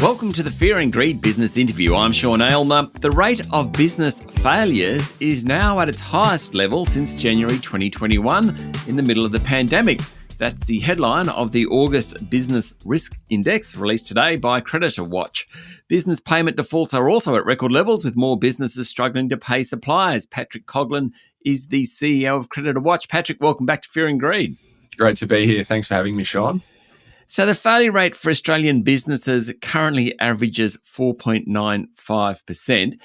Welcome to the Fear and Greed Business Interview. I'm Sean Aylmer. The rate of business failures is now at its highest level since January 2021 in the middle of the pandemic. That's the headline of the August Business Risk Index released today by CreditorWatch. Business payment defaults are also at record levels, with more businesses struggling to pay suppliers. Patrick Coghlan is the CEO of CreditorWatch. Patrick, welcome back to Fear and Greed. Great to be here. Thanks for having me, Sean. So the failure rate for Australian businesses currently averages 4.95%.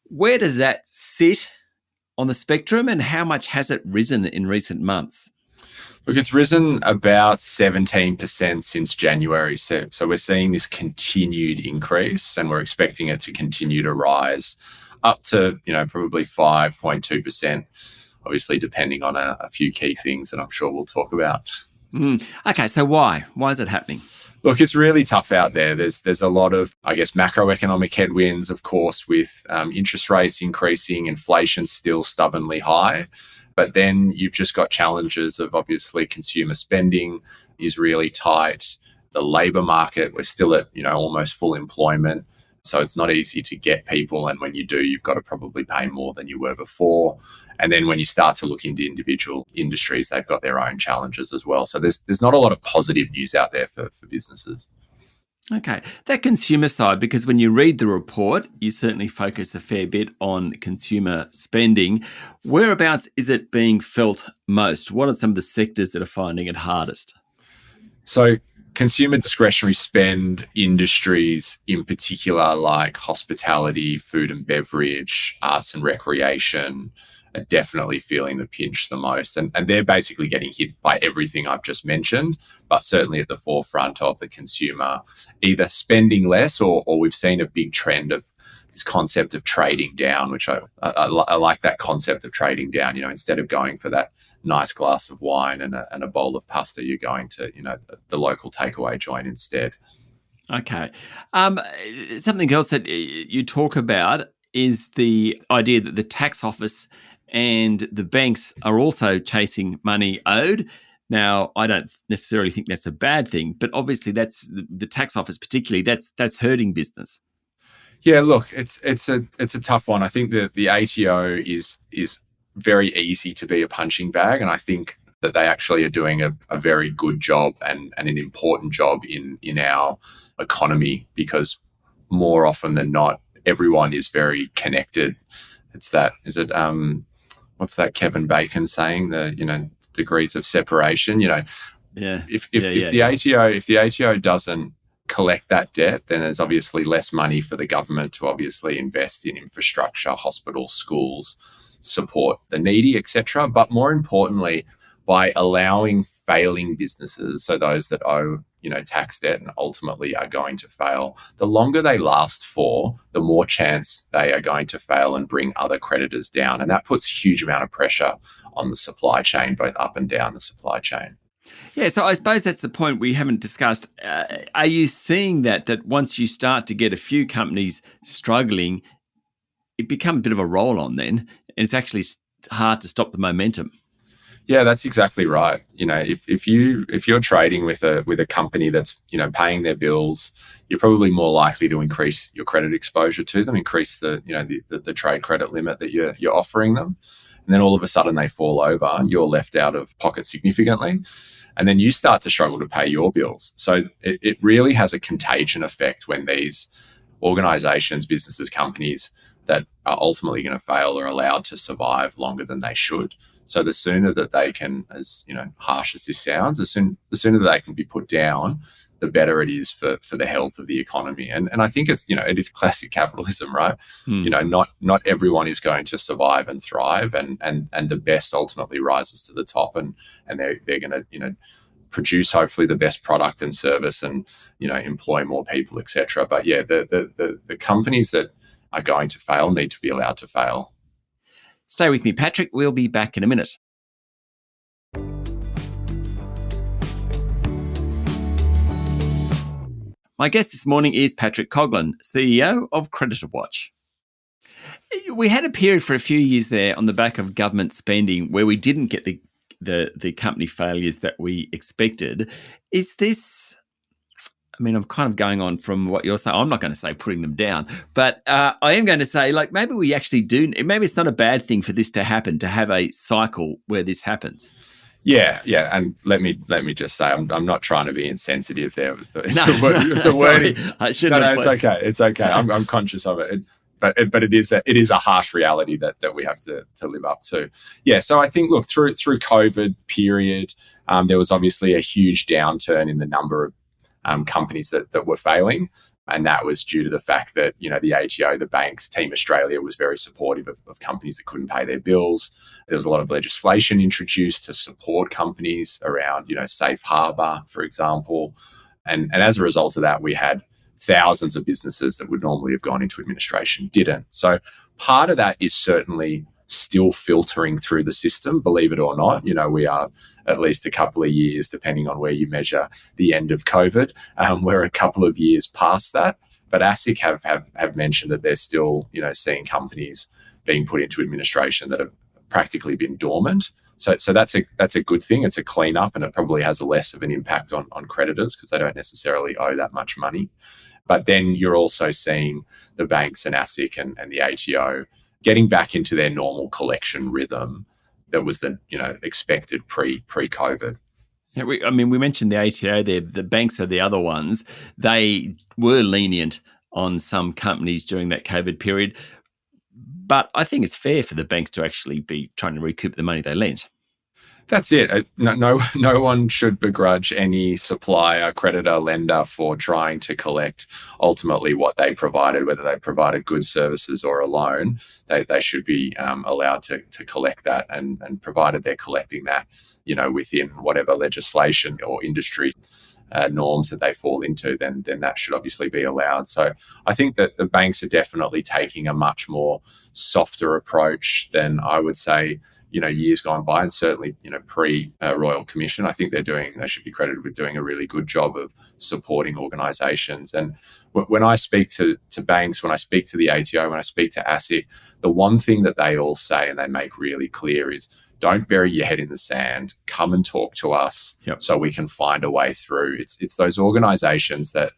Where does that sit on the spectrum, and how much has it risen in recent months? Look, it's risen about 17% since January. So we're seeing this continued increase, and we're expecting it to continue to rise up to, probably 5.2%, obviously depending on a few key things that I'm sure we'll talk about. Okay, so why? Why is it happening? Look, it's really tough out there. There's a lot of, macroeconomic headwinds, of course, with interest rates increasing, inflation still stubbornly high. But then you've just got challenges of, obviously, consumer spending is really tight. The labour market, we're still at, almost full employment. So it's not easy to get people. And when you do, you've got to probably pay more than you were before. And then when you start to look into individual industries, they've got their own challenges as well. So there's not a lot of positive news out there for businesses. Okay, that consumer side, because when you read the report, you certainly focus a fair bit on consumer spending. Whereabouts is it being felt most? What are some of the sectors that are finding it hardest? So consumer discretionary spend industries in particular, like hospitality, food and beverage, arts and recreation, are definitely feeling the pinch the most. And they're basically getting hit by everything I've just mentioned, but certainly at the forefront of the consumer either spending less, or we've seen a big trend of this concept of trading down, which I like that concept of trading down. Instead of going for that nice glass of wine and a bowl of pasta, you're going to, the local takeaway joint instead. Okay. Something else that you talk about is the idea that the tax office and the banks are also chasing money owed. Now, I don't necessarily think that's a bad thing, but obviously that's the tax office particularly, that's hurting business. Yeah, look, it's a tough one. I think that the ATO is very easy to be a punching bag, and I think that they actually are doing a very good job and an important job in our economy, because more often than not, everyone is very connected. What's that Kevin Bacon saying? The degrees of separation. If the ATO doesn't collect that debt, then there's obviously less money for the government to obviously invest in infrastructure, hospitals, schools, support the needy, etc. But more importantly, by allowing failing businesses, so those that owe tax debt and ultimately are going to fail, the longer they last for, the more chance they are going to fail and bring other creditors down. And that puts a huge amount of pressure on the supply chain, both up and down the supply chain. Yeah, so I suppose that's the point we haven't discussed. Are you seeing that once you start to get a few companies struggling, it becomes a bit of a roll-on then, and it's actually hard to stop the momentum? Yeah, that's exactly right. If you're trading with a company that's paying their bills, you're probably more likely to increase your credit exposure to them, increase the trade credit limit that you're offering them, and then all of a sudden they fall over. You're left out of pocket significantly, and then you start to struggle to pay your bills. So it really has a contagion effect when these organisations, businesses, companies that are ultimately going to fail are allowed to survive longer than they should. So the sooner that they can, as harsh as this sounds, the sooner that they can be put down, the better it is for the health of the economy. And I think it's it is classic capitalism, right? Not everyone is going to survive and thrive, and the best ultimately rises to the top, and they're going to produce hopefully the best product and service, and employ more people, etc. But yeah, the companies that are going to fail need to be allowed to fail. Stay with me, Patrick. We'll be back in a minute. My guest this morning is Patrick Coghlan, CEO of CreditorWatch. We had a period for a few years there on the back of government spending where we didn't get the company failures that we expected. Is this I mean, I'm kind of going on from what you're saying. I'm not going to say putting them down, but I am going to say, like, maybe we actually do. Maybe it's not a bad thing for this to happen, to have a cycle where this happens. Yeah, and let me just say, I'm not trying to be insensitive. There was the Sorry, wording. I shouldn't. No, it's okay. I'm conscious of it. But it is a harsh reality that we have to live up to. Yeah. So I think, look, through COVID period, there was obviously a huge downturn in the number of companies that were failing. And that was due to the fact that, the ATO, the banks, Team Australia was very supportive of companies that couldn't pay their bills. There was a lot of legislation introduced to support companies around, safe harbour, for example. And as a result of that, we had thousands of businesses that would normally have gone into administration didn't. So part of that is certainly still filtering through the system, believe it or not. We are at least a couple of years, depending on where you measure the end of COVID. We're a couple of years past that. But ASIC have mentioned that they're still, seeing companies being put into administration that have practically been dormant. So that's a good thing. It's a cleanup, and it probably has less of an impact on creditors because they don't necessarily owe that much money. But then you're also seeing the banks and ASIC and the ATO getting back into their normal collection rhythm that was expected pre-COVID. Yeah, we mentioned the ATO there. The banks are the other ones. They were lenient on some companies during that COVID period. But I think it's fair for the banks to actually be trying to recoup the money they lent. That's it. No one should begrudge any supplier, creditor, lender for trying to collect ultimately what they provided, whether they provided goods, services, or a loan. They should be allowed to collect that, and provided they're collecting that, within whatever legislation or industry norms that they fall into, then that should obviously be allowed. So I think that the banks are definitely taking a much more softer approach than I would say, years gone by, and certainly, pre-Royal Commission. I think they should be credited with doing a really good job of supporting organisations. And when I speak to banks, when I speak to the ATO, when I speak to ASIC, the one thing that they all say and they make really clear is, don't bury your head in the sand. Come and talk to us so we can find a way through. It's those organisations that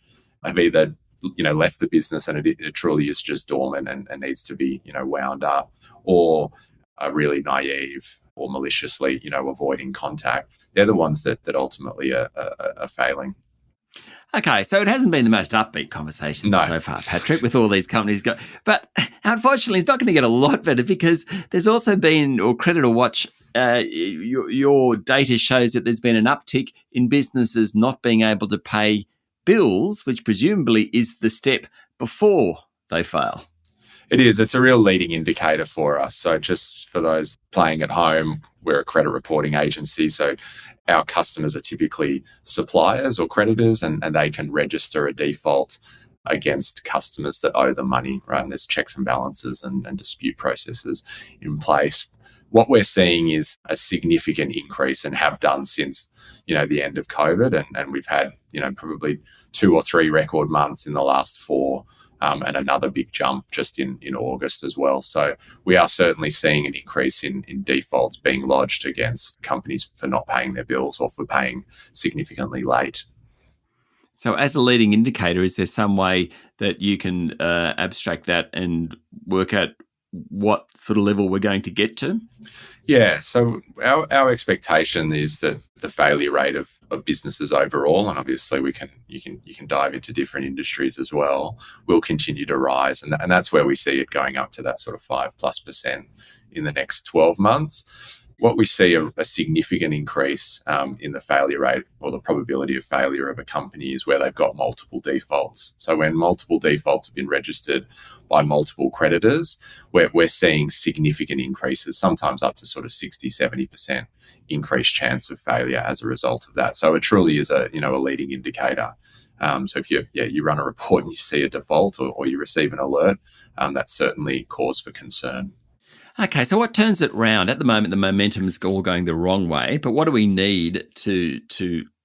have either left the business and it truly is just dormant and needs to be wound up, or are really naive or maliciously avoiding contact. They're the ones that ultimately are failing. Okay, so it hasn't been the most upbeat conversation so far, Patrick, with all these companies but unfortunately, it's not going to get a lot better, because there's also been, or CreditorWatch, your data shows that there's been an uptick in businesses not being able to pay bills, which presumably is the step before they fail. It is. It's a real leading indicator for us. So just for those playing at home, we're a credit reporting agency. So our customers are typically suppliers or creditors, and they can register a default against customers that owe them money, right? And there's checks and balances and dispute processes in place. What we're seeing is a significant increase, and have done since, the end of COVID. And we've had, probably 2 or 3 record months in the last 4, and another big jump just in August as well. So we are certainly seeing an increase in defaults being lodged against companies for not paying their bills or for paying significantly late. So as a leading indicator, is there some way that you can abstract that and work out what sort of level we're going to get to? Yeah, so our expectation is that the failure rate of businesses overall, and obviously you can dive into different industries as well, will continue to rise, and that's where we see it going up to that sort of 5+% in the next 12 months. What we see a significant increase in the failure rate, or the probability of failure of a company, is where they've got multiple defaults. So when multiple defaults have been registered by multiple creditors, we're seeing significant increases, sometimes up to sort of 60-70% increased chance of failure as a result of that. So it truly is a leading indicator. So if you run a report and you see a default or you receive an alert, that's certainly cause for concern. Okay, so what turns it round? At the moment, the momentum is all going the wrong way, but what do we need to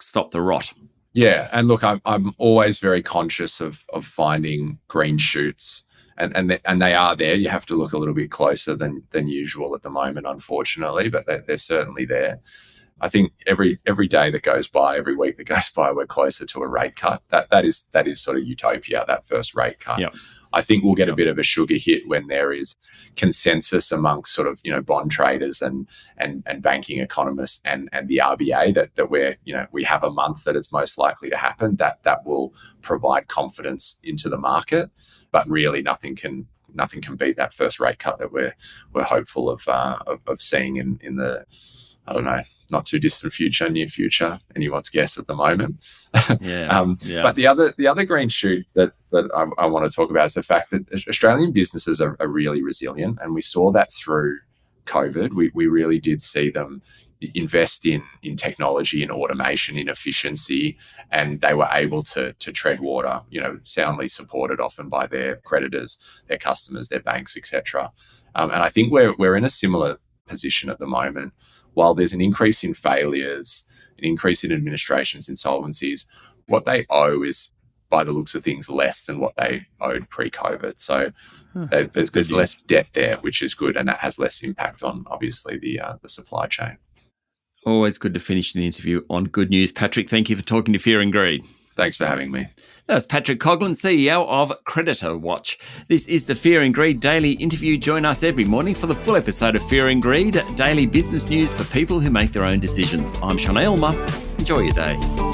stop the rot? Yeah, and look, I'm always very conscious of finding green shoots, and they are there. You have to look a little bit closer than usual at the moment, unfortunately, but they're certainly there. I think every day that goes by, every week that goes by, we're closer to a rate cut. That is sort of utopia, that first rate cut. Yep. I think we'll get a bit of a sugar hit when there is consensus amongst sort of, bond traders and banking economists and the RBA that we have a month that it's most likely to happen. That will provide confidence into the market, but really nothing can beat that first rate cut that we're hopeful of seeing in the, I don't know, not too distant future, near future, anyone's guess at the moment. But the other green shoot that I want to talk about is the fact that Australian businesses are really resilient, and we saw that through COVID. We really did see them invest in technology, in automation, in efficiency, and they were able to tread water, soundly supported often by their creditors, their customers, their banks, etc. And I think we're in a similar position at the moment. While there's an increase in failures, an increase in administrations, insolvencies, what they owe is, by the looks of things, less than what they owed pre-COVID. So there's less debt there, which is good, and that has less impact on, obviously, the supply chain. Always good to finish an interview on good news. Patrick, thank you for talking to Fear and Greed. Thanks for having me. That was Patrick Coghlan, CEO of CreditorWatch. This is the Fear and Greed Daily Interview. Join us every morning for the full episode of Fear and Greed, daily business news for people who make their own decisions. I'm Sean Aylmer. Enjoy your day.